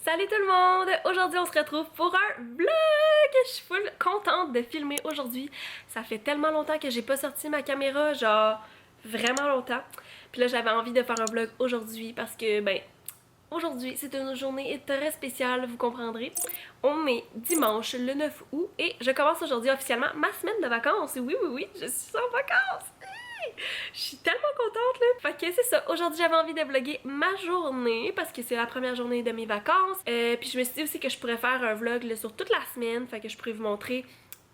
Salut tout le monde! Aujourd'hui on se retrouve pour un vlog! Je suis full contente de filmer aujourd'hui. Ça fait tellement longtemps que j'ai pas sorti ma caméra, genre vraiment longtemps. Puis là j'avais envie de faire un vlog aujourd'hui parce que aujourd'hui c'est une journée très spéciale, vous comprendrez. On est dimanche le 9 août et je commence aujourd'hui officiellement ma semaine de vacances. Oui, je suis en vacances! Je suis tellement contente là! Fait que c'est ça, aujourd'hui j'avais envie de vlogger ma journée parce que c'est la première journée de mes vacances. Puis je me suis dit aussi que je pourrais faire un vlog là, sur toute la semaine, fait que je pourrais vous montrer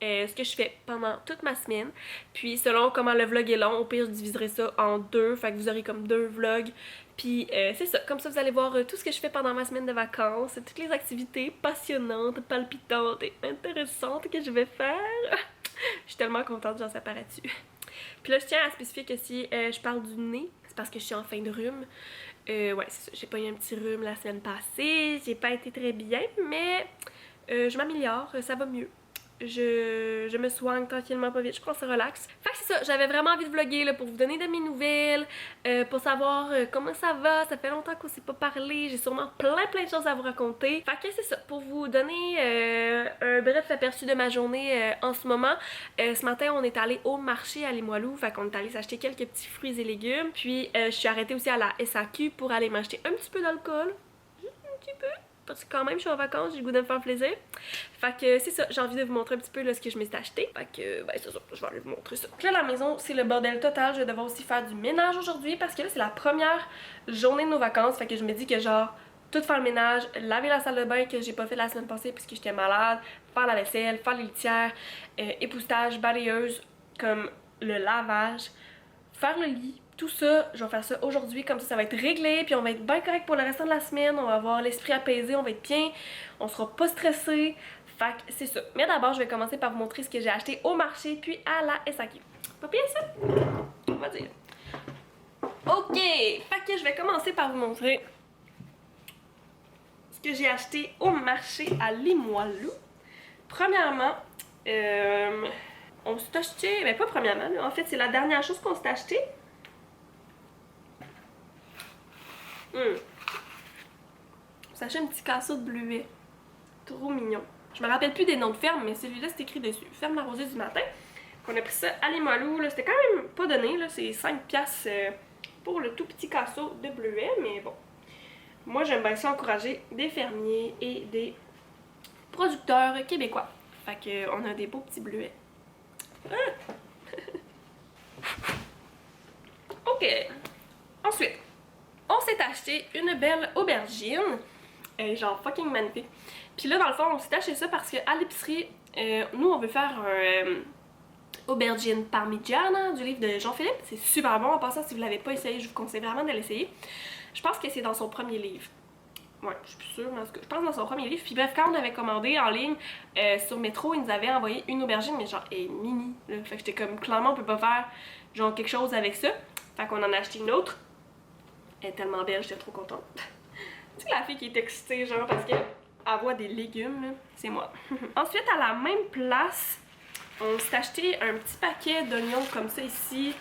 ce que je fais pendant toute ma semaine. Puis selon comment le vlog est long, au pire je diviserai ça en deux, fait que vous aurez comme deux vlogs. Puis c'est ça, comme ça vous allez voir tout ce que je fais pendant ma semaine de vacances, toutes les activités passionnantes, palpitantes et intéressantes que je vais faire. Je suis tellement contente, genre ça paraît-tu. Puis là, je tiens à spécifier que si je parle du nez, c'est parce que je suis en fin de rhume. Ouais, c'est ça. J'ai pas eu un petit rhume la semaine passée. J'ai pas été très bien, mais je m'améliore. Ça va mieux. Je me soigne tranquillement, pas vite. Je prends ça relax. Fait que c'est ça. J'avais vraiment envie de vlogger là, pour vous donner de mes nouvelles, pour savoir comment ça va. Ça fait longtemps qu'on s'est pas parlé. J'ai sûrement plein de choses à vous raconter. Fait que c'est ça. Pour vous donner un bref aperçu de ma journée en ce moment. Ce matin, on est allé au marché à Limoilou. Fait qu'on est allé s'acheter quelques petits fruits et légumes. Puis je suis arrêtée aussi à la SAQ pour aller m'acheter un petit peu d'alcool. Juste un petit peu. Parce que quand même je suis en vacances, j'ai le goût de me faire plaisir. Fait que c'est ça, j'ai envie de vous montrer un petit peu là, ce que je m'étais acheté. Fait que c'est ça, je vais aller vous montrer ça. Donc là la maison c'est le bordel total, je vais devoir aussi faire du ménage aujourd'hui parce que là c'est la première journée de nos vacances. Fait que je me dis que genre tout faire le ménage, laver la salle de bain que j'ai pas fait la semaine passée puisque j'étais malade, faire la vaisselle, faire les litières, époussetage, balayeuse, comme le lavage, faire le lit. Tout ça, je vais faire ça aujourd'hui, comme ça va être réglé, puis on va être bien correct pour le restant de la semaine, on va avoir l'esprit apaisé, on va être bien, on sera pas stressé, fait que c'est ça. Mais d'abord, je vais commencer par vous montrer ce que j'ai acheté au marché, puis à la SAQ. Pas bien ça? On va dire. Ok, fait que je vais commencer par vous montrer ce que j'ai acheté au marché à Limoilou. Premièrement, on s'est acheté, mais pas premièrement, en fait c'est la dernière chose qu'on s'est acheté. Sachez un petit casseau de bleuet. Trop mignon. Je me rappelle plus des noms de ferme, mais celui-là c'est écrit dessus. Ferme la rosée du matin. On a pris ça à Limoilou. C'était quand même pas donné. C'est 5$ pour le tout petit casseau de bleuet. Mais bon. Moi j'aime bien ça encourager des fermiers et des producteurs québécois. Fait que on a des beaux petits bleuets. Ok. Ensuite. On s'est acheté une belle aubergine, genre fucking magnifique. Puis là dans le fond on s'est acheté ça parce qu'à l'épicerie, nous on veut faire un aubergine parmigiana du livre de Jean-Philippe. C'est super bon, en passant si vous l'avez pas essayé je vous conseille vraiment de l'essayer. Je pense que c'est dans son premier livre. Ouais, je suis plus sûre, mais en tout cas, je pense dans son premier livre. Puis bref, quand on avait commandé en ligne sur Métro, ils nous avaient envoyé une aubergine, mais genre elle est mini. Là. Fait que j'étais comme, clairement on peut pas faire genre quelque chose avec ça. Fait qu'on en a acheté une autre. Elle est tellement belle, j'étais trop contente. Tu sais la fille qui est excitée genre parce qu'elle voit des légumes, c'est moi. Ensuite à la même place, on s'est acheté un petit paquet d'oignons comme ça ici.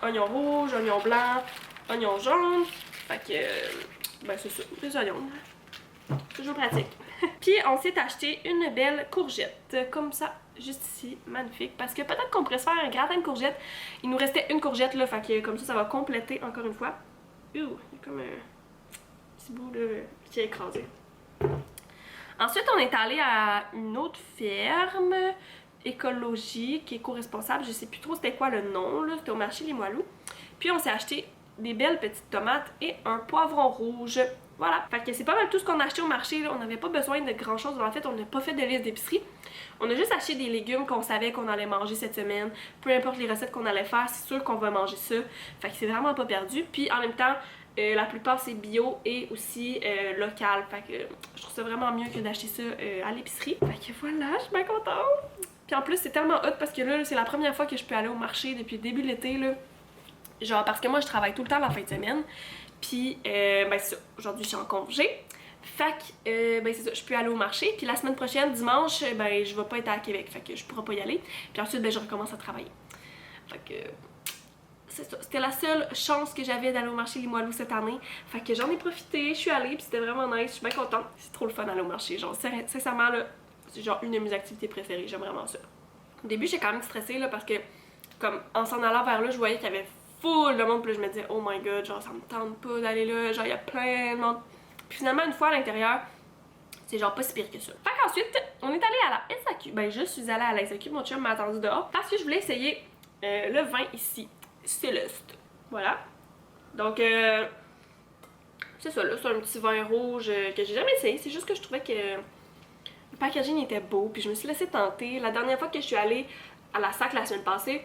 Oignons rouges, oignons blancs, oignons jaunes. Fait que, c'est ça, des oignons. Toujours pratique. Puis on s'est acheté une belle courgette, comme ça, juste ici, magnifique. Parce que peut-être qu'on pourrait se faire un gratin de courgette. Il nous restait une courgette là, fait que comme ça va compléter encore une fois. Ouh, il y a comme un petit bout là, qui est écrasé. Ensuite, on est allé à une autre ferme écologique, éco-responsable. Je sais plus trop c'était quoi le nom, là. C'était au marché Limoilou. Puis on s'est acheté des belles petites tomates et un poivron rouge. Voilà, fait que c'est pas mal tout ce qu'on a acheté au marché, là. On n'avait pas besoin de grand chose, en fait on n'a pas fait de liste d'épicerie. On a juste acheté des légumes qu'on savait qu'on allait manger cette semaine. Peu importe les recettes qu'on allait faire, c'est sûr qu'on va manger ça. Fait que c'est vraiment pas perdu. Puis en même temps, la plupart c'est bio et aussi local. Fait que je trouve ça vraiment mieux que d'acheter ça à l'épicerie. Fait que voilà, je suis bien contente. Puis en plus c'est tellement hot parce que là c'est la première fois que je peux aller au marché depuis le début de l'été là. Genre parce que moi je travaille tout le temps la fin de semaine. Puis c'est ça, aujourd'hui je suis en congé. Fait que c'est ça, je peux aller au marché. Puis la semaine prochaine, dimanche, je vais pas être à Québec. Fait que je pourrai pas y aller. Puis ensuite, je recommence à travailler. Fait que c'était la seule chance que j'avais d'aller au marché Limoilou cette année. Fait que j'en ai profité, je suis allée, puis c'était vraiment nice, je suis bien contente. C'est trop le fun d'aller au marché, genre sincèrement là, c'est genre une de mes activités préférées, j'aime vraiment ça. Au début j'étais quand même stressée là parce que comme en s'en allant vers là, je voyais qu'il y avait full de monde, puis là, je me disais oh my god, genre ça me tente pas d'aller là, genre il y a plein de monde. Puis finalement une fois à l'intérieur, c'est genre pas si pire que ça. Fait qu'ensuite, on est allé à la SAQ. Ben je suis allée à la SAQ, mon chum m'a attendu dehors parce que je voulais essayer le vin ici. Céleste. Voilà. Donc, c'est ça là, c'est un petit vin rouge que j'ai jamais essayé. C'est juste que je trouvais que le packaging était beau, puis je me suis laissée tenter. La dernière fois que je suis allée à la SAQ la semaine passée,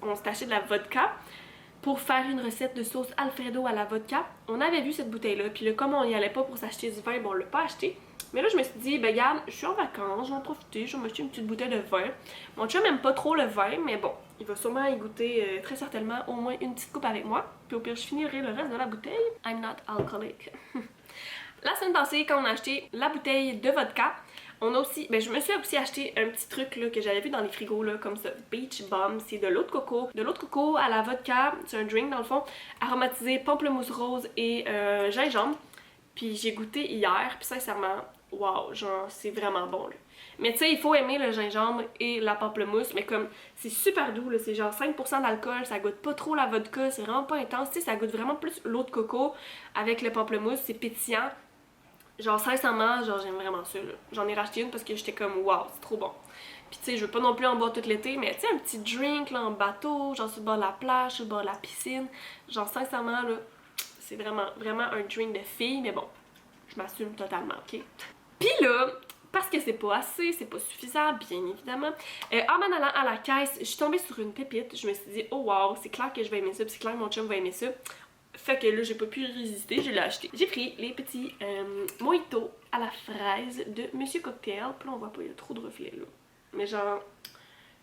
on s'est acheté de la vodka pour faire une recette de sauce Alfredo à la vodka. On avait vu cette bouteille-là, puis là, comme on y allait pas pour s'acheter du vin, bon, on l'a pas acheté. Mais là, je me suis dit, ben regarde, je suis en vacances, je vais en profiter, je vais m'acheter une petite bouteille de vin. Mon chum aime pas trop le vin, mais bon, il va sûrement y goûter très certainement au moins une petite coupe avec moi. Puis au pire, je finirai le reste de la bouteille. I'm not alcoholic. La semaine passée, quand on a acheté la bouteille de vodka, on a aussi, ben je me suis aussi acheté un petit truc là que j'avais vu dans les frigos là, comme ça, Beach Bomb, c'est de l'eau de coco. De l'eau de coco à la vodka, c'est un drink dans le fond, aromatisé pamplemousse rose et gingembre. Puis j'ai goûté hier, puis sincèrement, waouh, genre c'est vraiment bon là. Mais tu sais, il faut aimer le gingembre et la pamplemousse, mais comme c'est super doux là, c'est genre 5% d'alcool, ça goûte pas trop la vodka, c'est vraiment pas intense, tu sais, ça goûte vraiment plus l'eau de coco avec le pamplemousse, c'est pétillant. Genre sincèrement, genre j'aime vraiment ça là. J'en ai racheté une parce que j'étais comme waouh, c'est trop bon. Puis tu sais, je veux pas non plus en boire tout l'été, mais tu sais, un petit drink là en bateau, genre sur le bord de la plage, sur le bord de la piscine. Genre sincèrement là, c'est vraiment un drink de fille, mais bon, je m'assume totalement, ok? Puis là, parce que c'est pas assez, c'est pas suffisant, bien évidemment, en m'en allant à la caisse, je suis tombée sur une pépite. Je me suis dit, oh wow, c'est clair que je vais aimer ça, puis c'est clair que mon chum va aimer ça. Fait que là, j'ai pas pu résister, je l'ai acheté. J'ai pris les petits mojitos à la fraise de Monsieur Cocktail. Puis là, on voit pas, il y a trop de reflets là. Mais genre,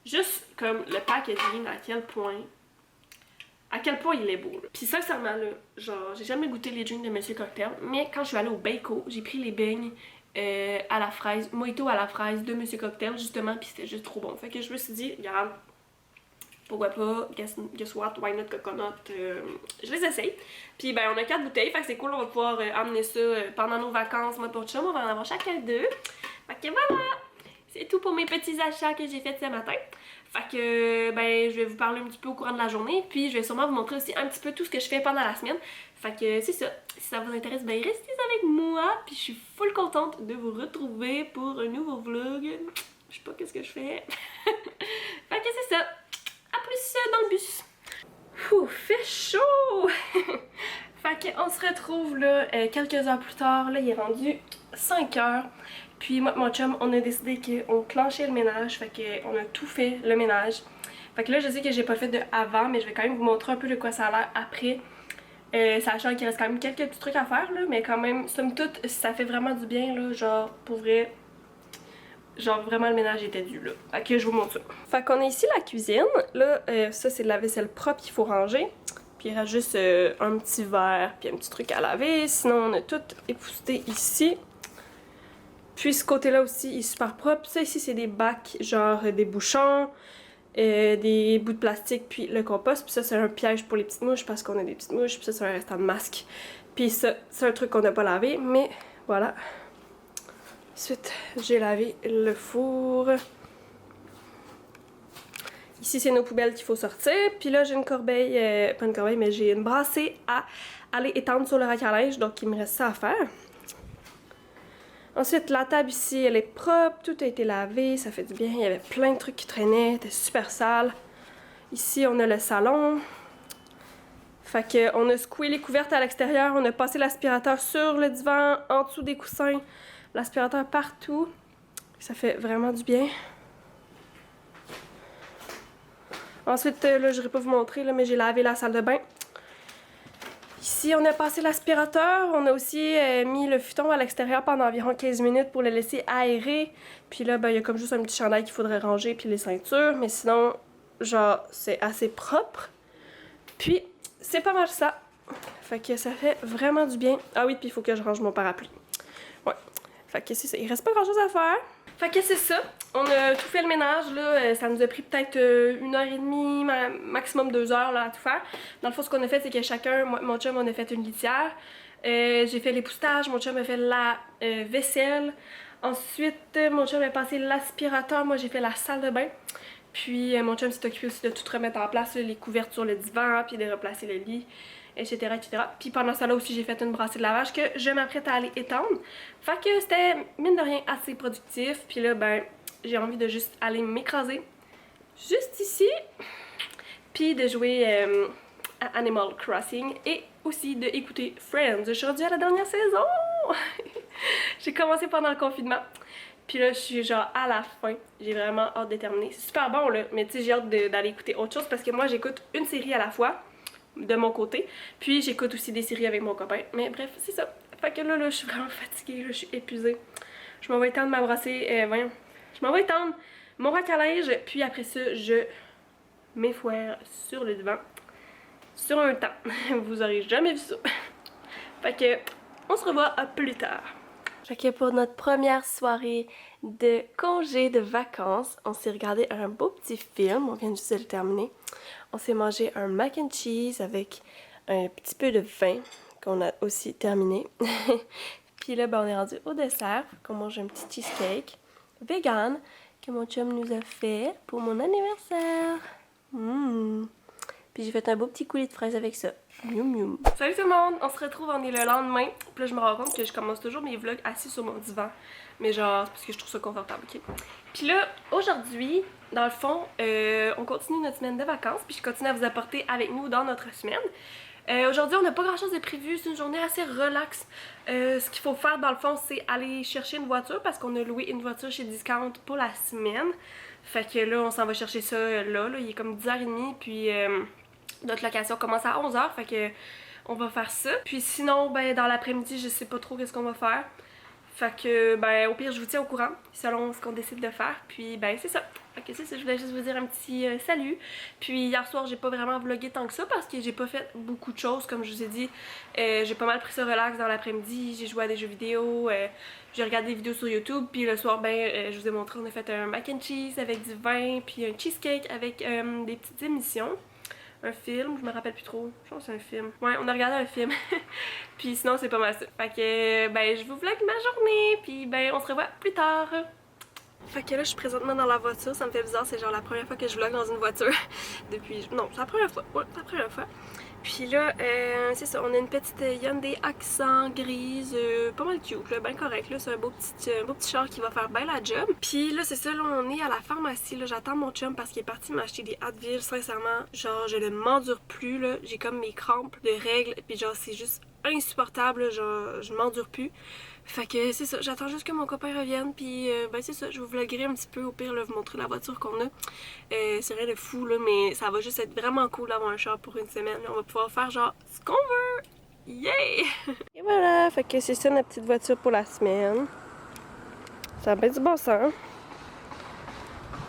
juste comme le packaging, à quel point il est beau là. Puis sincèrement là, genre, j'ai jamais goûté les drinks de Monsieur Cocktail, mais quand je suis allée au Bako, j'ai pris les beignes à la fraise, mojito à la fraise de Monsieur Cocktail justement, puis c'était juste trop bon. Fait que je me suis dit, regarde, pourquoi pas, guess what, why not coconut, je les essaye. Puis ben on a 4 bouteilles, fait que c'est cool, on va pouvoir emmener ça pendant nos vacances, moi pour chum, on va en avoir chacun 2. Fait que voilà, c'est tout pour mes petits achats que j'ai fait ce matin. Fait que ben je vais vous parler un petit peu au courant de la journée, puis je vais sûrement vous montrer aussi un petit peu tout ce que je fais pendant la semaine. Fait que c'est ça, si ça vous intéresse, ben restez avec moi, puis je suis full contente de vous retrouver pour un nouveau vlog. Je sais pas qu'est-ce que je fais. Fait que c'est ça. À plus dans le bus. Ouh, fait chaud! Fait qu'on se retrouve là quelques heures plus tard. Là, il est rendu 5 heures. Puis moi et mon chum, on a décidé qu'on clenchait le ménage. Fait qu'on a tout fait, le ménage. Fait que là, je sais que j'ai pas fait de avant, mais je vais quand même vous montrer un peu de quoi ça a l'air après. Sachant qu'il reste quand même quelques petits trucs à faire là, mais quand même, somme toute, ça fait vraiment du bien là, genre pour vrai. Genre vraiment le ménage était dû là. Fait que je vous montre ça. Fait qu'on est ici la cuisine. Là, ça c'est de la vaisselle propre qu'il faut ranger. Puis il reste juste un petit verre puis un petit truc à laver. Sinon on a tout épousseté ici. Puis ce côté-là aussi il est super propre. Ça ici c'est des bacs, genre des bouchons, des bouts de plastique puis le compost. Puis ça c'est un piège pour les petites mouches parce qu'on a des petites mouches. Puis ça c'est un restant de masque. Puis ça c'est un truc qu'on n'a pas lavé. Mais voilà. Ensuite, j'ai lavé le four. Ici, c'est nos poubelles qu'il faut sortir. Puis là, j'ai une corbeille, pas une corbeille, mais j'ai une brassée à aller étendre sur le rack à linge. Donc, il me reste ça à faire. Ensuite, la table ici, elle est propre. Tout a été lavé, ça fait du bien. Il y avait plein de trucs qui traînaient, c'était super sale. Ici, on a le salon. Fait qu'on a secoué les couvertes à l'extérieur. On a passé l'aspirateur sur le divan, en dessous des coussins. L'aspirateur partout. Ça fait vraiment du bien. Ensuite, là, je ne vais pas vous montrer, là, mais j'ai lavé la salle de bain. Ici, on a passé l'aspirateur. On a aussi mis le futon à l'extérieur pendant environ 15 minutes pour le laisser aérer. Puis là, ben, il y a comme juste un petit chandail qu'il faudrait ranger, puis les ceintures. Mais sinon, genre, c'est assez propre. Puis, c'est pas mal ça. Fait que ça fait vraiment du bien. Ah oui, puis il faut que je range mon parapluie. Ouais. Fait que c'est ça. Il reste pas grand chose à faire. Fait que c'est ça. on a tout fait le ménage, là, ça nous a pris peut-être 1h30, maximum 2 heures là, à tout faire. Dans le fond, ce qu'on a fait, c'est que chacun, moi, mon chum, on a fait une litière. J'ai fait l'époussetage, mon chum a fait la vaisselle. Ensuite, mon chum a passé l'aspirateur, moi j'ai fait la salle de bain. Puis mon chum s'est occupé aussi de tout remettre en place, là, les couvertures, le divan, puis de replacer le lit, etc. etc. Puis pendant ça là aussi, j'ai fait une brassée de lavage que je m'apprête à aller étendre. Fait que c'était, mine de rien, assez productif. Puis là, ben, j'ai envie de juste aller m'écraser juste ici. Puis de jouer à Animal Crossing et aussi d'écouter Friends. Je suis rendue à la dernière saison! J'ai commencé pendant le confinement. Puis là, je suis genre à la fin. J'ai vraiment hâte de terminer. C'est super bon là, mais tu sais, j'ai hâte d'aller écouter autre chose parce que moi, j'écoute une série à la fois de mon côté. Puis j'écoute aussi des séries avec mon copain. Mais bref, c'est ça. Fait que là, je suis vraiment fatiguée, là, je suis épuisée. Je m'en vais étendre ma brassée. Voyons. Je m'en vais étendre mon rack à linge. Puis après ça, je m'effoire sur le divan. Sur un temps. Vous aurez jamais vu ça. Fait que, on se revoit plus tard. Fait que pour notre première soirée de congé de vacances, on s'est regardé un beau petit film, on vient juste de le terminer. On s'est mangé un mac and cheese avec un petit peu de vin qu'on a aussi terminé. Puis là, ben, on est rendu au dessert, qu'on mange un petit cheesecake vegan que mon chum nous a fait pour mon anniversaire. Puis j'ai fait un beau petit coulis de fraises avec ça. Mium mium. Salut tout le monde! On se retrouve, on est le lendemain. Puis là, je me rends compte que je commence toujours mes vlogs assis sur mon divan. Mais genre, c'est parce que je trouve ça confortable, ok? Puis là, aujourd'hui, dans le fond, on continue notre semaine de vacances. Puis je continue à vous apporter avec nous dans notre semaine. Aujourd'hui, on n'a pas grand chose de prévu. C'est une journée assez relax. Ce qu'il faut faire, dans le fond, c'est aller chercher une voiture parce qu'on a loué une voiture chez Discount pour la semaine. Fait que là, on s'en va chercher ça là. Il est comme 10h30. Puis notre location commence à 11h. Fait que on va faire ça. Puis sinon, ben dans l'après-midi, je sais pas trop qu'est-ce qu'on va faire. Fait que, ben au pire, je vous tiens au courant selon ce qu'on décide de faire. Puis ben c'est ça. Fait que c'est ça, je voulais juste vous dire un petit salut. Puis hier soir, j'ai pas vraiment vlogué tant que ça parce que j'ai pas fait beaucoup de choses. Comme je vous ai dit, j'ai pas mal pris ça relax dans l'après-midi. J'ai joué à des jeux vidéo, j'ai regardé des vidéos sur YouTube. Puis le soir, ben je vous ai montré, on a fait un mac and cheese avec du vin. Puis un cheesecake avec des petites émissions. Un film, je me rappelle plus trop. Je pense que c'est un film. Ouais, on a regardé un film. Puis sinon, c'est pas mal ça. Fait que, ben, je vous vlog ma journée. Puis, ben, on se revoit plus tard. Fait que là, je suis présentement dans la voiture. Ça me fait bizarre. C'est genre la première fois que je vlog dans une voiture. Depuis. Non, c'est la première fois. Ouais, c'est la première fois. Puis là, c'est ça. On a une petite Hyundai Accent grise. Pas mal cute, là. Ben correct, là. C'est un beau petit char qui va faire bien la job. Puis là, c'est ça. Là, on est à la pharmacie. Là, j'attends mon chum parce qu'il est parti m'acheter des Advil. Sincèrement, genre, je ne m'endure plus, là. J'ai comme mes crampes de règles. Puis genre, c'est juste insupportable. Là. Genre, je m'endure plus. Fait que c'est ça, j'attends juste que mon copain revienne, puis ben c'est ça, je vous vloguerai un petit peu, au pire, là, vous montrer la voiture qu'on a. C'est rien de fou, là, mais ça va juste être vraiment cool d'avoir un char pour une semaine. Là. On va pouvoir faire genre ce qu'on veut! Yeah! Et voilà, fait que c'est ça notre petite voiture pour la semaine. Ça a bien du bon sens.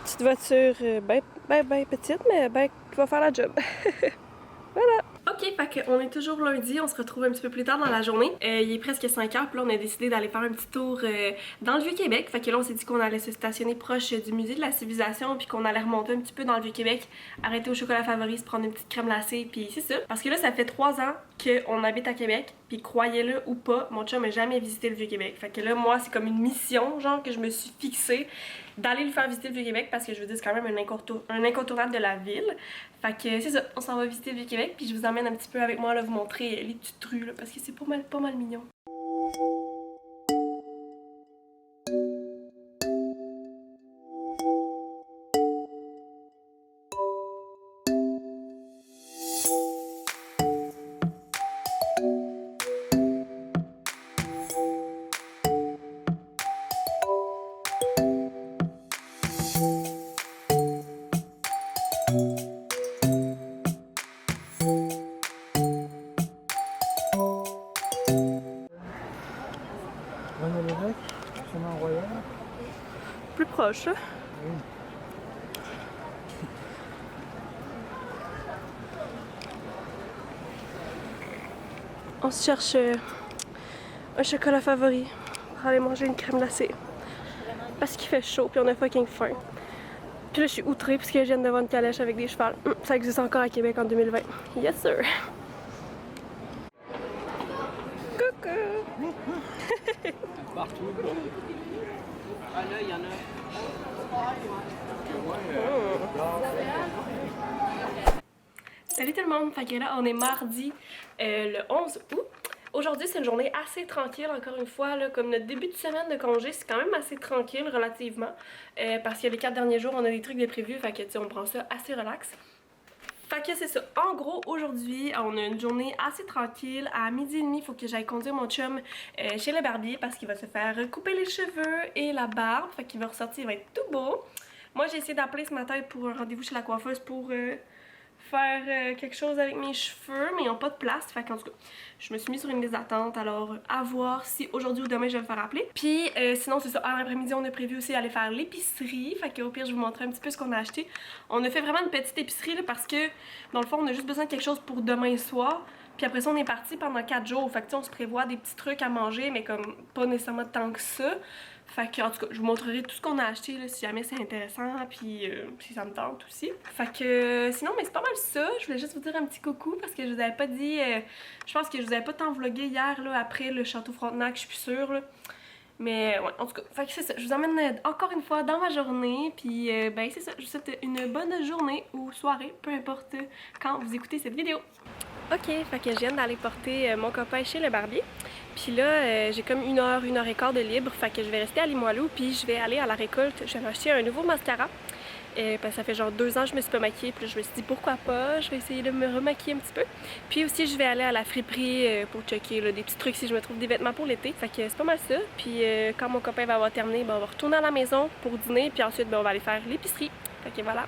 Petite voiture ben petite, mais ben qui va faire la job. Voilà! Ok, fait qu'on est toujours lundi, on se retrouve un petit peu plus tard dans la journée. Il est presque 5h, puis là on a décidé d'aller faire un petit tour dans le Vieux-Québec. Fait que là on s'est dit qu'on allait se stationner proche du musée de la civilisation, puis qu'on allait remonter un petit peu dans le Vieux-Québec, arrêter au chocolat favori, se prendre une petite crème glacée, puis c'est ça. Parce que là ça fait 3 ans qu'on habite à Québec, puis croyez-le ou pas, mon chum n'a jamais visité le Vieux-Québec. Fait que là moi c'est comme une mission, genre que je me suis fixée d'aller lui faire visiter le Vieux-Québec parce que je veux dire c'est quand même un incontournable de la ville. Fait que c'est ça, on s'en va visiter le Vieux-Québec puis je vous emmène un petit peu avec moi là vous montrer les petites rues là, parce que c'est pas mal mignon. Plus proche. Oui. On se cherche un chocolat favori pour aller manger une crème glacée. parce qu'il fait chaud puis on a fucking faim. Puis là je suis outrée parce que je viens de voir une calèche avec des chevals. Ça existe encore à Québec en 2020. Yes sir! Coucou! Partout. Ah là, il y en a. Salut tout le monde! Fait que là, on est mardi le 11 août. Aujourd'hui, c'est une journée assez tranquille, encore une fois. Là, comme notre début de semaine de congé, c'est quand même assez tranquille, relativement. Parce que les 4 derniers jours, on a des trucs de prévus, fait que tu sais, on prend ça assez relax. Fait que c'est ça. En gros, aujourd'hui, on a une journée assez tranquille. À 12h30, il faut que j'aille conduire mon chum chez le barbier parce qu'il va se faire couper les cheveux et la barbe. Fait qu'il va ressortir, il va être tout beau. Moi, j'ai essayé d'appeler ce matin pour un rendez-vous chez la coiffeuse pour faire quelque chose avec mes cheveux, mais ils n'ont pas de place. Fait qu'en tout cas, je me suis mis sur une liste d'attente, alors à voir si aujourd'hui ou demain je vais me faire appeler. Puis sinon, c'est ça, à l'après-midi, on a prévu aussi aller faire l'épicerie. Fait qu'au pire, je vais vous montrer un petit peu ce qu'on a acheté. On a fait vraiment une petite épicerie là, parce que dans le fond, on a juste besoin de quelque chose pour demain soir. Puis après ça, on est parti pendant 4 jours. Fait que on se prévoit des petits trucs à manger, mais comme pas nécessairement tant que ça. Fait que, en tout cas, je vous montrerai tout ce qu'on a acheté là, si jamais c'est intéressant, puis si ça me tente aussi. Fait que, sinon, mais c'est pas mal ça. Je voulais juste vous dire un petit coucou parce que je vous avais pas dit. Je pense que je vous avais pas tant vlogué hier, là, après le Château Frontenac, je suis plus sûre, là. Mais ouais, en tout cas, fait que c'est ça. Je vous emmène encore une fois dans ma journée, puis ben c'est ça. Je vous souhaite une bonne journée ou soirée, peu importe quand vous écoutez cette vidéo. Ok, fait que je viens d'aller porter mon copain chez le barbier. Puis là, j'ai comme 1 heure et quart de libre, fait que je vais rester à Limoilou, puis je vais aller à la récolte. Je vais m'acheter un nouveau mascara. Parce que ça fait genre 2 ans que je me suis pas maquillée, puis là, je me suis dit pourquoi pas, je vais essayer de me remaquiller un petit peu. Puis aussi, je vais aller à la friperie pour checker là, des petits trucs si je me trouve des vêtements pour l'été. Fait que c'est pas mal ça. Puis quand mon copain va avoir terminé, ben, on va retourner à la maison pour dîner, puis ensuite, ben, on va aller faire l'épicerie. Fait que voilà.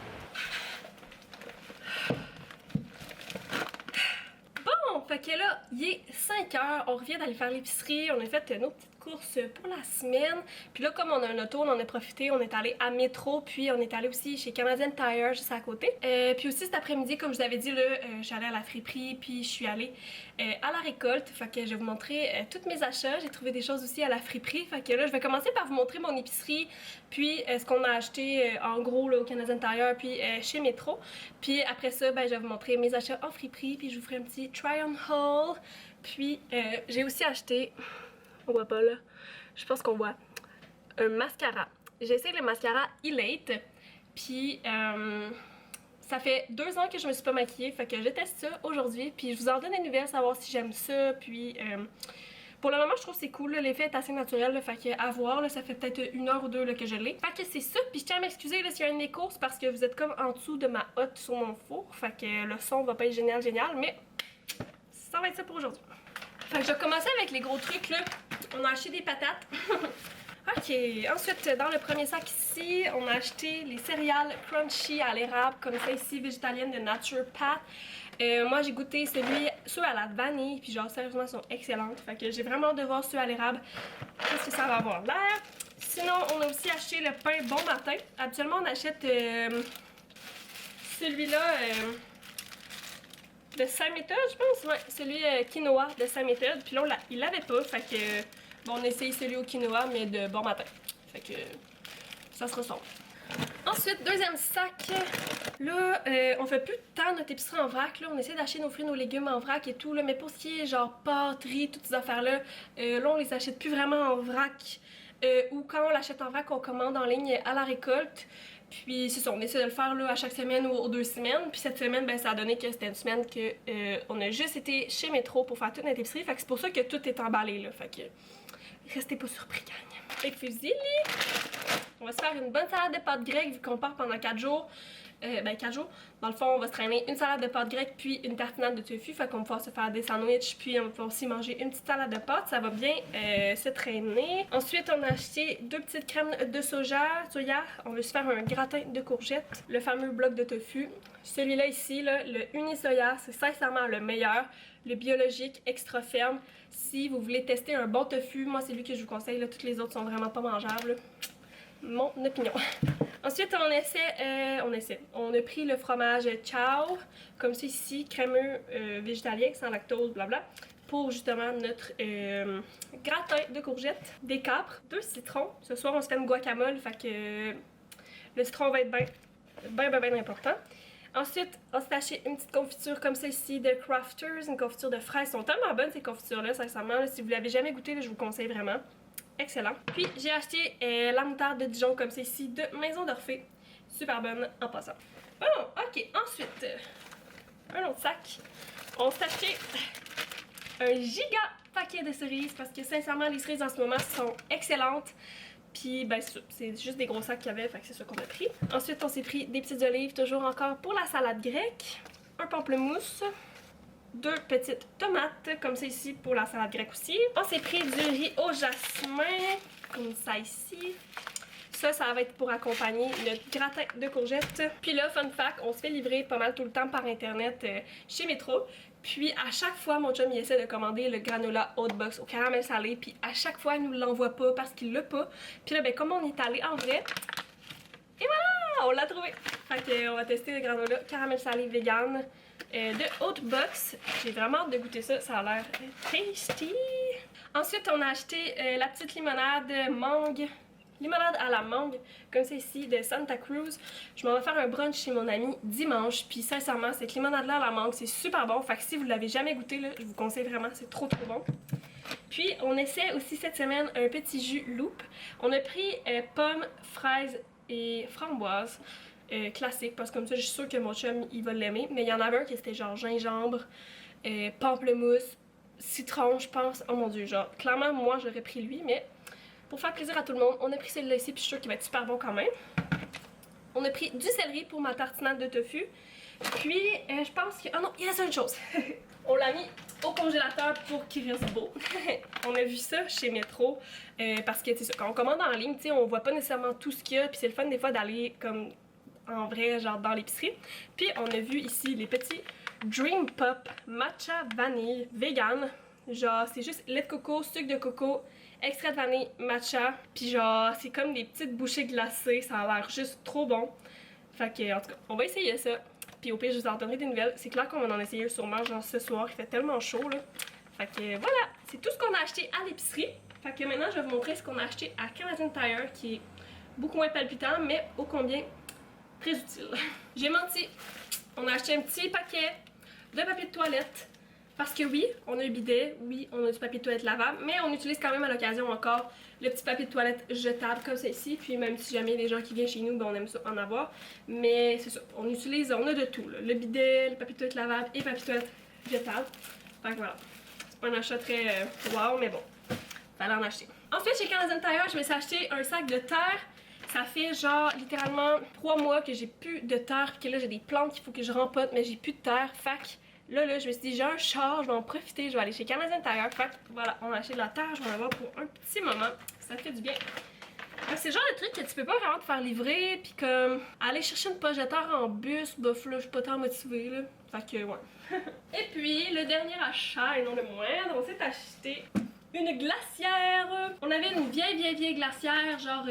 Fait que là, il est 5 heures, on revient d'aller faire l'épicerie, on a fait nos petites courses pour la semaine. Puis là, comme on a un auto, on en a profité, on est allé à Métro, puis on est allé aussi chez Canadian Tire, juste à côté. Puis aussi cet après-midi, comme je vous avais dit, là, je suis allée à la friperie, puis je suis allée à la récolte. Fait que je vais vous montrer tous mes achats. J'ai trouvé des choses aussi à la friperie. Fait que là, je vais commencer par vous montrer mon épicerie, puis ce qu'on a acheté en gros là, au Canadian Tire, puis chez Métro. Puis après ça, ben, je vais vous montrer mes achats en friperie, puis je vous ferai un petit try-on haul. Puis j'ai aussi acheté, on voit pas là, je pense qu'on voit, un mascara. J'ai essayé le mascara Elate, puis ça fait 2 ans que je me suis pas maquillée, fait que je teste ça aujourd'hui, puis je vous en donne des nouvelles, savoir si j'aime ça, puis pour le moment je trouve que c'est cool, l'effet est assez naturel, là, fait que à voir, là, ça fait peut-être 1 heure ou 2 là, que je l'ai. Fait que c'est ça, puis je tiens à m'excuser s'il y a une des courses parce que vous êtes comme en dessous de ma hotte sur mon four, fait que le son va pas être génial, mais ça va être ça pour aujourd'hui. Fait que je vais commencer avec les gros trucs là. On a acheté des patates. Ok, ensuite dans le premier sac ici, on a acheté les céréales crunchy à l'érable, comme ça ici, végétalienne de Nature Path. Moi j'ai goûté ceux à la vanille, puis genre sérieusement ils sont excellentes. Fait que j'ai vraiment hâte de voir ceux à l'érable, qu'est-ce que ça va avoir l'air. Sinon on a aussi acheté le pain Bon Matin. Habituellement on achète celui-là de Saint-Méthode, je pense, ouais, celui quinoa de Saint-Méthode. Puis là, il l'avait pas, fait que bon, on a essayé celui au quinoa, mais de Bon Matin. Fait que ça se ressemble. Ensuite, deuxième sac, là, on fait plus tant notre épicerie en vrac, là, on essaie d'acheter nos fruits, nos légumes en vrac et tout, là, mais pour ce qui est genre pâterie, toutes ces affaires-là, là, on les achète plus vraiment en vrac, ou quand on l'achète en vrac, on commande en ligne à la récolte. Puis c'est ça, on essaie de le faire là, à chaque semaine ou aux 2 semaines. Puis cette semaine, ben, ça a donné que c'était une semaine que on a juste été chez Métro pour faire toute notre épicerie. Fait que c'est pour ça que tout est emballé là. Fait que restez pas surpris, gang. Et fusil, on va se faire une bonne salade de pâtes grecques vu qu'on part pendant 4 jours. Ben 4 jours. Dans le fond, on va se traîner une salade de pâtes grecques puis une tartinade de tofu. Fait qu'on va pouvoir se faire des sandwichs puis on va pouvoir aussi manger une petite salade de pâtes. Ça va bien se traîner. Ensuite, on a acheté 2 petites crèmes de soja. On veut se faire un gratin de courgettes. Le fameux bloc de tofu. Celui-là ici, là, le Unisoya, c'est sincèrement le meilleur. Le biologique, extra ferme. Si vous voulez tester un bon tofu, moi c'est lui que je vous conseille. Là. Toutes les autres sont vraiment pas mangeables. Mon opinion. Ensuite, on a pris le fromage Ciao, comme c'est ici, crémeux, végétalien, sans lactose, blabla. pour justement notre gratin de courgettes, des capres, 2 citrons. Ce soir, on se fait une guacamole, fait que le citron va être bien important. Ensuite, on s'est acheté une petite confiture comme celle-ci de Crafters, une confiture de fraises. Elles sont tellement bonnes ces confitures-là, sincèrement. Là, si vous l'avez jamais goûté, là, je vous conseille vraiment. Excellent. Puis j'ai acheté la moutarde de Dijon comme celle-ci de Maison d'Orphée. Super bonne en passant. Bon, ok. Ensuite, un autre sac. On s'est acheté un giga paquet de cerises parce que sincèrement, les cerises en ce moment sont excellentes. Puis ben c'est juste des gros sacs qu'il y avait, fait que c'est ça qu'on a pris. Ensuite, on s'est pris des petites olives, toujours encore pour la salade grecque. Un pamplemousse. 2 petites tomates, comme ça ici pour la salade grecque aussi. On s'est pris du riz au jasmin, comme ça ici. Ça va être pour accompagner notre gratin de courgettes. Puis là, fun fact, on se fait livrer pas mal tout le temps par internet chez Metro. Puis à chaque fois, mon chum il essaie de commander le granola Hotbox au caramel salé. Puis à chaque fois, il nous l'envoie pas parce qu'il l'a pas. Puis là, ben comme on est allé en vrai, et voilà, on l'a trouvé. Fait que on va tester le granola caramel salé vegan de Hotbox. J'ai vraiment hâte de goûter ça, ça a l'air tasty. Ensuite, on a acheté la petite limonade mangue. Limonade à la mangue, comme c'est ici, de Santa Cruz. Je m'en vais faire un brunch chez mon ami dimanche. Puis sincèrement, cette limonade-là à la mangue, c'est super bon. Fait que si vous l'avez jamais goûté, là, je vous conseille vraiment, c'est trop bon. Puis on essaie aussi cette semaine un petit jus Loop. On a pris pommes, fraises et framboises. Classique, parce que comme ça, je suis sûre que mon chum, il va l'aimer. Mais il y en avait un qui était genre gingembre, pamplemousse, citron, je pense. Oh mon dieu, genre, clairement, moi, j'aurais pris lui, mais pour faire plaisir à tout le monde, on a pris celui-là ici, puis je suis sûre qu'il va être super bon quand même. On a pris du céleri pour ma tartinade de tofu. Puis, je pense que... oh non, il reste une chose. On l'a mis au congélateur pour qu'il reste beau. On a vu ça chez Metro, parce que, tu sais, quand on commande en ligne, tu sais, on voit pas nécessairement tout ce qu'il y a, puis c'est le fun des fois d'aller comme en vrai, genre dans l'épicerie. Puis, on a vu ici les petits Dream Pop Matcha Vanille Vegan. Genre, c'est juste lait de coco, sucre de coco, extrait de vanille, matcha, puis genre, c'est comme des petites bouchées glacées, ça a l'air juste trop bon. Fait que, en tout cas, on va essayer ça. Puis au pire, je vous en donnerai des nouvelles. C'est clair qu'on va en essayer sûrement, genre ce soir, il fait tellement chaud, là. Fait que voilà, c'est tout ce qu'on a acheté à l'épicerie. Fait que maintenant, je vais vous montrer ce qu'on a acheté à Canadian Tire, qui est beaucoup moins palpitant, mais ô combien très utile. J'ai menti, on a acheté un petit paquet de papier de toilette. Parce que oui, on a un bidet, oui, on a du papier de toilette lavable, mais on utilise quand même à l'occasion encore le petit papier de toilette jetable comme ceci. Puis même si jamais des gens qui viennent chez nous, ben on aime ça en avoir. Mais c'est ça, on utilise, on a de tout, là. Le bidet, le papier de toilette lavable et le papier de toilette jetable. Fait que voilà, c'est pas un achat très wow, mais bon, fallait en acheter. Ensuite, chez Canadian Tire, je me suis acheté un sac de terre. Ça fait genre littéralement 3 mois que j'ai plus de terre, que là j'ai des plantes qu'il faut que je rempote, mais j'ai plus de terre. Fait que là, je me suis dit, j'ai un char, je vais en profiter, je vais aller chez Canadian Tire. Fait que voilà, on a acheté de la terre, je vais en avoir pour un petit moment. Ça fait du bien. C'est le genre de truc que tu peux pas vraiment te faire livrer, puis comme aller chercher une poche de terre en bus, bof là, je suis pas tant motivée là. Fait que ouais. Et puis, le dernier achat, et non le moindre, on s'est acheté une glacière. On avait une vieille glacière, genre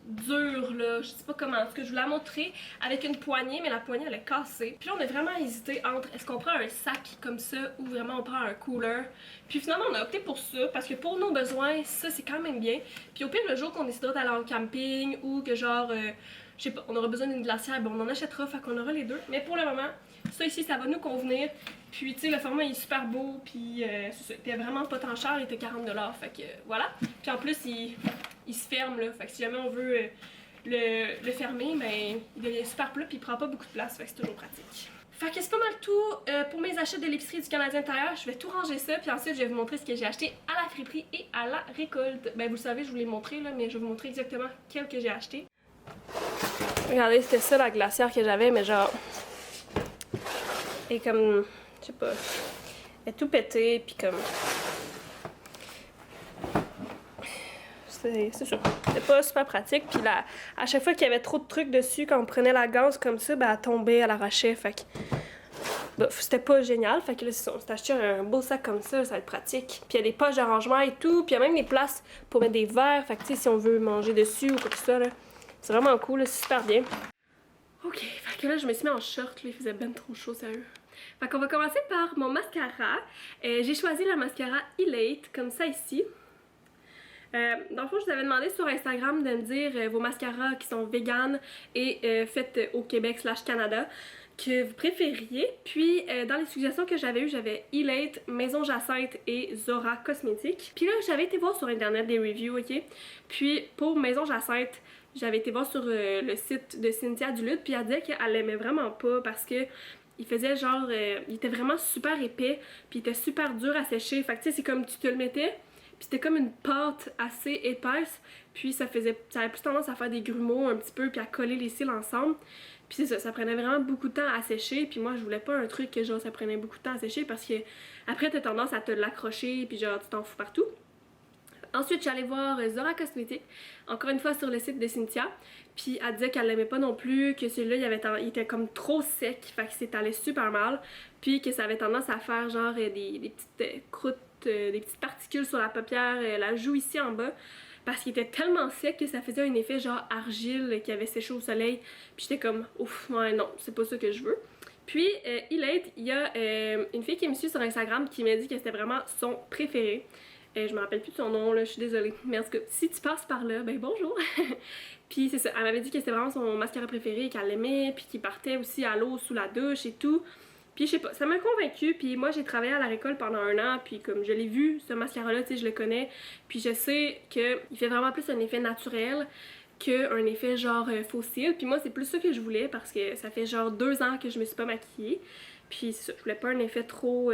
dure là, je sais pas comment, parce que je vous la montrer avec une poignée, mais la poignée elle est cassée. Puis là on a vraiment hésité entre est-ce qu'on prend un sac comme ça ou vraiment on prend un cooler. Puis finalement on a opté pour ça parce que pour nos besoins ça c'est quand même bien. Puis au pire le jour qu'on décidera d'aller en camping ou que genre je sais pas, on aura besoin d'une glacière, bon on en achètera, fait qu'on aura les deux. Mais pour le moment ça ici ça va nous convenir. Puis tu sais le format il est super beau, puis c'est ça, il était vraiment pas tant cher, il était 40$, fait que voilà. Puis en plus il se ferme là, fait que si jamais on veut le fermer, ben il devient super plat puis il prend pas beaucoup de place, fait que c'est toujours pratique. Fait que c'est pas mal tout pour mes achats de l'épicerie du Canadien Tire. Je vais tout ranger ça, puis ensuite je vais vous montrer ce que j'ai acheté à la friperie et à la récolte. Ben vous le savez, je vous l'ai montré là, mais je vais vous montrer exactement quel que j'ai acheté. Regardez, c'était ça la glacière que j'avais, mais genre... et comme... je sais pas... elle est tout pétée, puis comme... c'est ça. C'était pas super pratique. Puis là, à chaque fois qu'il y avait trop de trucs dessus, quand on prenait la gaze comme ça, ben elle tombait, elle arrachait. Fait que. Bah, c'était pas génial. Fait que là, on s'est acheté un beau sac comme ça va être pratique. Puis il y a des poches d'arrangement et tout. Puis il y a même des places pour mettre des verres. Fait que tu sais, si on veut manger dessus ou quoi que ça, là, c'est vraiment cool, c'est super bien. Ok, fait que là je me suis mis en short, là, il faisait ben trop chaud, sérieux. Fait qu'on va commencer par mon mascara. J'ai choisi la mascara Elate, comme ça ici. Dans le fond, je vous avais demandé sur Instagram de me dire vos mascaras qui sont vegan et faites au Québec / Canada que vous préfériez. Puis dans les suggestions que j'avais eues, j'avais Elate, Maison Jacinthe et Zora Cosmétiques. Puis là, j'avais été voir sur internet des reviews, ok? Puis pour Maison Jacinthe, j'avais été voir sur le site de Cynthia Duluth, puis elle disait qu'elle l'aimait vraiment pas parce que il faisait genre, il était vraiment super épais, puis il était super dur à sécher. Fait que tu sais, c'est comme tu te le mettais, puis c'était comme une pâte assez épaisse, puis ça avait plus tendance à faire des grumeaux un petit peu, puis à coller les cils ensemble. Puis c'est ça, ça prenait vraiment beaucoup de temps à sécher, puis moi je voulais pas un truc que genre ça prenait beaucoup de temps à sécher parce que après t'as tendance à te l'accrocher, puis genre tu t'en fous partout. Ensuite, j'allais voir Zora Cosmétiques, encore une fois sur le site de Cynthia, puis elle disait qu'elle l'aimait pas non plus, que celui-là il était comme trop sec, fait que s'étalait super mal, puis que ça avait tendance à faire genre des petites croûtes, des petites particules sur la paupière, la joue ici en bas, parce qu'il était tellement sec que ça faisait un effet genre argile qui avait séché au soleil, puis j'étais comme ouf, ouais non, c'est pas ça que je veux. Puis, Elate, il y a une fille qui me suit sur Instagram qui m'a dit que c'était vraiment son préféré. Je me rappelle plus de son nom là, je suis désolée. Mais en tout cas, si tu passes par là, ben bonjour! Puis c'est ça, elle m'avait dit que c'était vraiment son mascara préféré, qu'elle l'aimait, puis qu'il partait aussi à l'eau sous la douche et tout. Puis je sais pas, ça m'a convaincue, puis moi j'ai travaillé à la récolte pendant 1 an, puis comme je l'ai vu, ce mascara-là, tu sais, je le connais, puis je sais qu'il fait vraiment plus un effet naturel qu'un effet genre fossile. Puis moi c'est plus ça que je voulais parce que ça fait genre 2 ans que je me suis pas maquillée. Puis ça, je voulais pas un effet trop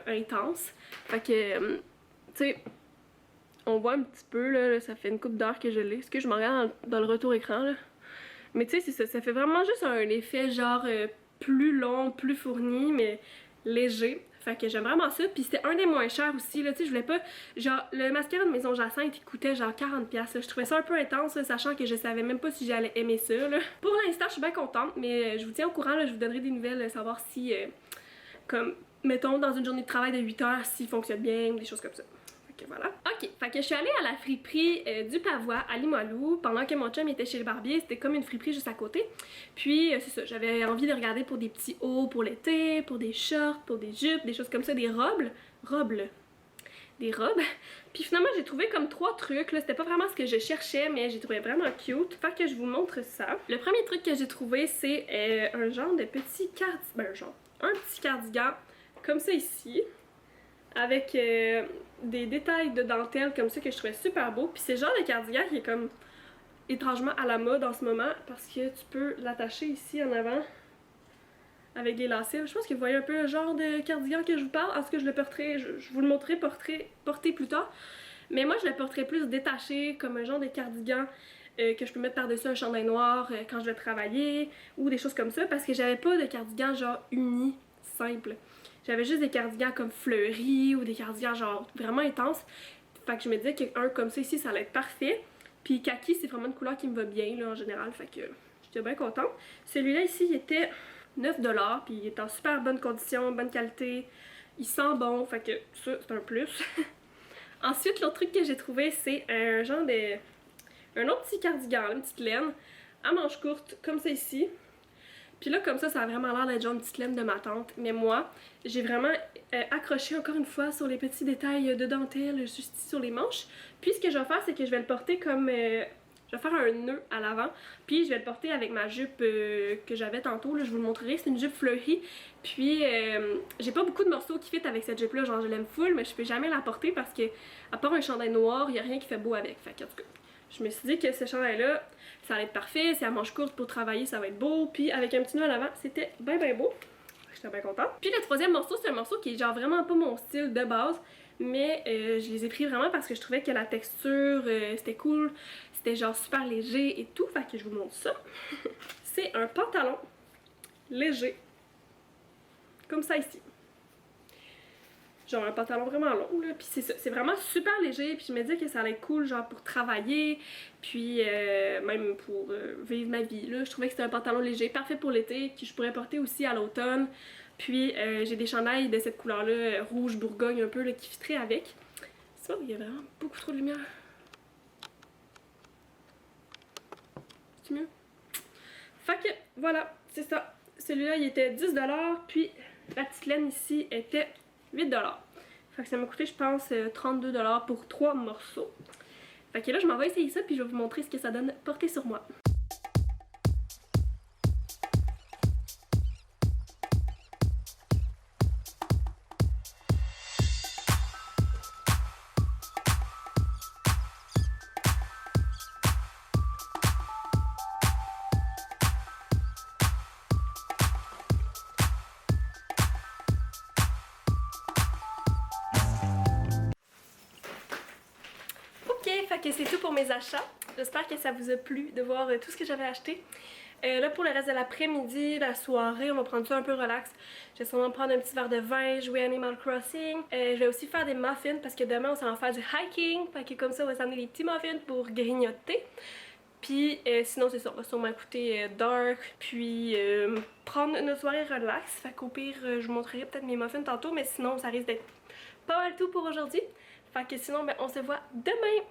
intense. Fait que... tu sais, on voit un petit peu, là, ça fait une couple d'heures que je l'ai. Est-ce que je me regarde dans le retour écran, là? Mais tu sais, c'est ça, ça fait vraiment juste un effet genre plus long, plus fourni, mais léger. Fait que j'aime vraiment ça. Puis c'était un des moins chers aussi, là, tu sais, je voulais pas... Genre, le mascara de Maison Jacinthe, il coûtait genre 40$, là. Je trouvais ça un peu intense, là, sachant que je savais même pas si j'allais aimer ça, là. Pour l'instant, je suis bien contente, mais je vous tiens au courant, là, je vous donnerai des nouvelles, savoir si, comme, mettons, dans une journée de travail de 8 heures, s'il fonctionne bien, ou des choses comme ça. Fait que voilà. Ok, fait que je suis allée à la friperie du Pavois à Limoilou pendant que mon chum était chez le barbier. C'était comme une friperie juste à côté. Puis c'est ça, j'avais envie de regarder pour des petits hauts pour l'été, pour des shorts, pour des jupes, des choses comme ça, des robes. Des robes. Puis finalement j'ai trouvé comme 3 trucs, là, c'était pas vraiment ce que je cherchais, mais j'ai trouvé vraiment cute. Fait que je vous montre ça. Le premier truc que j'ai trouvé, c'est un genre de petit cardigan, un petit cardigan comme ça ici, avec des détails de dentelle comme ça que je trouvais super beau. Puis c'est le genre de cardigan qui est comme étrangement à la mode en ce moment parce que tu peux l'attacher ici en avant avec des lacets. Je pense que vous voyez un peu le genre de cardigan que je vous parle. En ce que je le porterai, je vous le montrerai porter plus tard. Mais moi je le porterais plus détaché comme un genre de cardigan que je peux mettre par-dessus un chandail noir quand je vais travailler ou des choses comme ça parce que j'avais pas de cardigan genre uni, simple. J'avais juste des cardigans comme fleuris ou des cardigans genre vraiment intenses. Fait que je me disais qu'un comme ça ici, ça allait être parfait. Puis kaki, c'est vraiment une couleur qui me va bien là en général. Fait que j'étais bien contente. Celui-là ici, il était 9$. Puis il est en super bonne condition, bonne qualité. Il sent bon. Fait que ça, c'est un plus. Ensuite, l'autre truc que j'ai trouvé, c'est un genre de... un autre petit cardigan, une petite laine à manches courtes, comme ça ici. Puis là, comme ça a vraiment l'air d'être genre une petite laine de ma tante. Mais moi, j'ai vraiment accroché encore une fois sur les petits détails de dentelle juste ici sur les manches. Puis ce que je vais faire, c'est que je vais le porter comme... je vais faire un nœud à l'avant. Puis je vais le porter avec ma jupe que j'avais tantôt. Là, je vous le montrerai. C'est une jupe fleurie. Puis j'ai pas beaucoup de morceaux qui fit avec cette jupe-là. Genre je l'aime full, mais je peux jamais la porter parce que, à part un chandail noir, il y a rien qui fait beau avec. Fait qu'en tout cas... je me suis dit que ce chandail-là, ça allait être parfait, c'est à manches courtes pour travailler, ça va être beau. Puis avec un petit nœud à l'avant, c'était bien bien beau. J'étais bien contente. Puis le troisième morceau, c'est un morceau qui est genre vraiment pas mon style de base. Mais je les ai pris vraiment parce que je trouvais que la texture, c'était cool. C'était genre super léger et tout. Fait que je vous montre ça. C'est un pantalon léger. Comme ça ici. Genre un pantalon vraiment long là, puis c'est ça, c'est vraiment super léger, puis je me dis que ça allait être cool genre pour travailler, puis même pour vivre ma vie là, je trouvais que c'était un pantalon léger, parfait pour l'été, que je pourrais porter aussi à l'automne, puis j'ai des chandails de cette couleur là, rouge bourgogne un peu là, qui fitteraient avec. Ça, il y a vraiment beaucoup trop de lumière. C'est mieux? Fait que voilà, c'est ça. Celui-là il était 10$, puis la petite laine ici était 8$. Fait que ça m'a coûté je pense 32$ pour 3 morceaux. Fait que là je m'en vais essayer ça puis je vais vous montrer ce que ça donne porté sur moi. Fait que c'est tout pour mes achats. J'espère que ça vous a plu de voir tout ce que j'avais acheté. Là pour le reste de l'après-midi, la soirée, on va prendre ça un peu relax. Je vais sûrement prendre un petit verre de vin, jouer Animal Crossing. Je vais aussi faire des muffins parce que demain on s'en va faire du hiking. Fait que comme ça on va s'amener des petits muffins pour grignoter. Puis sinon c'est ça, on va sûrement écouter Dark, puis prendre notre soirée relax. Fait qu'au pire je vous montrerai peut-être mes muffins tantôt, mais sinon ça risque d'être pas mal tout pour aujourd'hui. Fait que sinon ben, on se voit demain.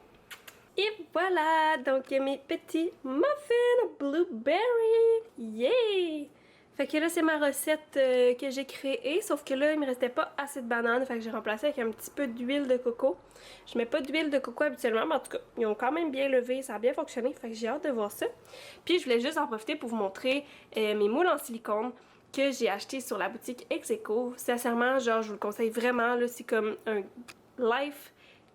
Et voilà, donc mes petits muffins blueberry, yay! Fait que là c'est ma recette que j'ai créée, sauf que là il me restait pas assez de bananes, fait que j'ai remplacé avec un petit peu d'huile de coco. Je mets pas d'huile de coco habituellement, mais en tout cas ils ont quand même bien levé, ça a bien fonctionné, fait que j'ai hâte de voir ça. Puis je voulais juste en profiter pour vous montrer mes moules en silicone que j'ai acheté sur la boutique Execo. Sincèrement, genre je vous le conseille vraiment, là c'est comme un life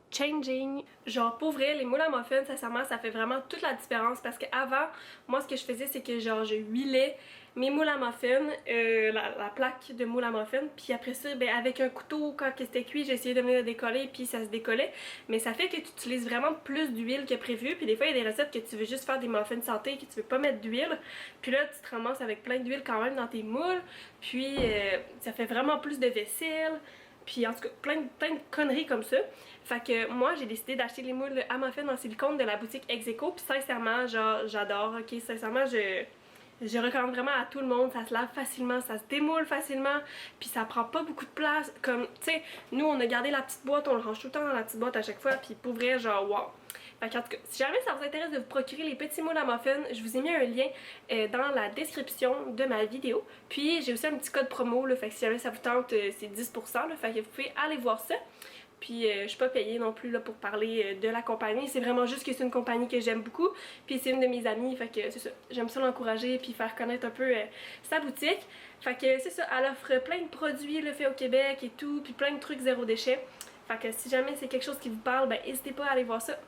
changing. Genre pour vrai, les moules à muffins, sincèrement, ça fait vraiment toute la différence parce qu'avant, moi ce que je faisais c'est que genre je huilais mes moules à muffins, la plaque de moule à muffins, puis après ça, ben avec un couteau, quand c'était cuit, j'ai essayé de venir le décoller puis ça se décollait. Mais ça fait que tu utilises vraiment plus d'huile que prévu, puis des fois il y a des recettes que tu veux juste faire des muffins santé, que tu veux pas mettre d'huile, puis là tu te ramasses avec plein d'huile quand même dans tes moules, puis ça fait vraiment plus de vaisselle. Puis en tout cas, plein de conneries comme ça. Fait que moi, j'ai décidé d'acheter les moules à muffins en silicone de la boutique Execo. Puis sincèrement, genre, j'adore. Ok, sincèrement, je recommande vraiment à tout le monde. Ça se lave facilement, ça se démoule facilement. Puis ça prend pas beaucoup de place. Comme, tu sais, nous, on a gardé la petite boîte, on le range tout le temps dans la petite boîte à chaque fois. Puis pour vrai, genre, wow. Fait qu'en tout cas, si jamais ça vous intéresse de vous procurer les petits moules à muffins, je vous ai mis un lien dans la description de ma vidéo. Puis j'ai aussi un petit code promo, là, fait que si jamais ça vous tente, c'est 10%, là, fait que vous pouvez aller voir ça. Puis je suis pas payée non plus là, pour parler de la compagnie, c'est vraiment juste que c'est une compagnie que j'aime beaucoup. Puis c'est une de mes amies, fait que c'est ça, j'aime ça l'encourager puis faire connaître un peu sa boutique. Fait que c'est ça, elle offre plein de produits là, faits au Québec et tout, puis plein de trucs zéro déchet. Fait que si jamais c'est quelque chose qui vous parle, ben n'hésitez pas à aller voir ça